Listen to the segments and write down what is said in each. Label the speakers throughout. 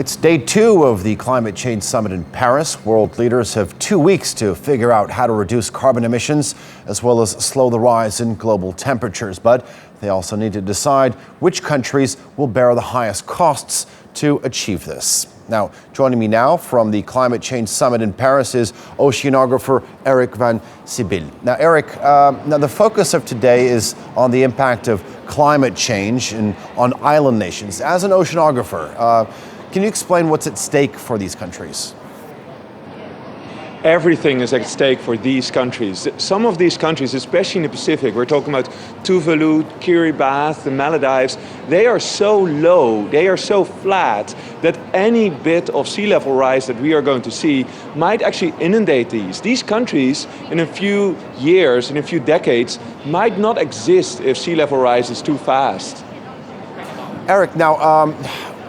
Speaker 1: It's day 2 of the Climate Change Summit in Paris. World leaders have 2 weeks to figure out how to reduce carbon emissions as well as slow the rise in global temperatures. But they also need to decide which countries will bear the highest costs to achieve this. Now, joining me now from the Climate Change Summit in Paris is oceanographer Eric van Sebille. Now, Eric, the focus of today is on the impact of climate change on island nations. As an oceanographer, can you explain what's at stake for these countries?
Speaker 2: Everything is at stake for these countries. Some of these countries, especially in the Pacific, we're talking about Tuvalu, Kiribati, the Maldives, they are so low, they are so flat that any bit of sea level rise that we are going to see might actually inundate these. These countries in a few years, in a few decades, might not exist if sea level rise is too fast.
Speaker 1: Eric, now,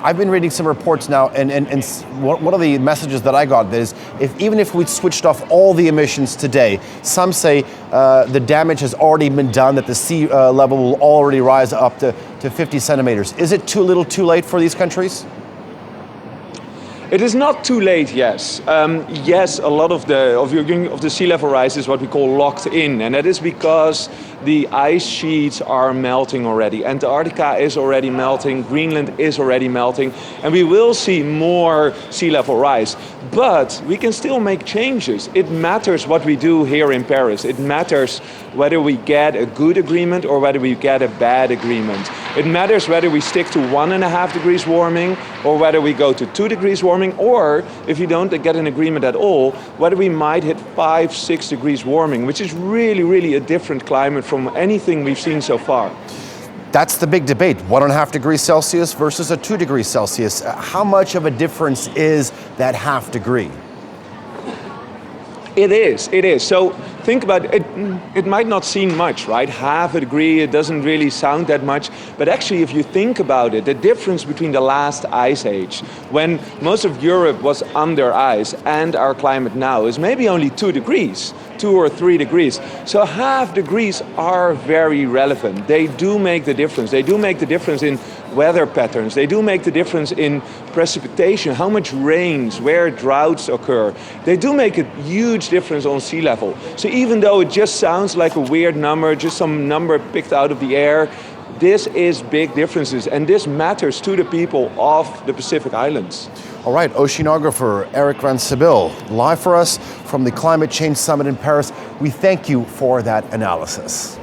Speaker 1: I've been reading some reports now, and one of the messages that I got is even if we switched off all the emissions today, some say the damage has already been done, that the sea level will already rise up to 50 centimeters. Is it too little too late for these countries?
Speaker 2: It is not too late, yes. Yes, a lot of the sea level rise is what we call locked in, and that is because the ice sheets are melting already. Antarctica is already melting, Greenland is already melting, and we will see more sea level rise. But we can still make changes. It matters what we do here in Paris. It matters whether we get a good agreement or whether we get a bad agreement. It matters whether we stick to 1.5 degrees warming or whether we go to 2 degrees warming, or if you don't get an agreement at all, whether we might hit 5-6 degrees warming, which is really, really a different climate from anything we've seen so far.
Speaker 1: That's the big debate, 1.5 degrees Celsius versus a 2 degrees Celsius. How much of a difference is that half degree?
Speaker 2: It is. So think about it. It might not seem much, right? Half a degree, it doesn't really sound that much. But actually, if you think about it, the difference between the last ice age, when most of Europe was under ice, and our climate now is maybe only 2 degrees, 2 or 3 degrees. So half degrees are very relevant. They do make the difference. They do make the difference in weather patterns. They do make the difference in precipitation, how much rains, where droughts occur. They do make a huge difference on sea level. So even though it just sounds like a weird number, just some number picked out of the air, this is big differences, and this matters to the people of the Pacific Islands.
Speaker 1: All right, oceanographer Eric van Sebille, live for us from the Climate Change Summit in Paris. We thank you for that analysis.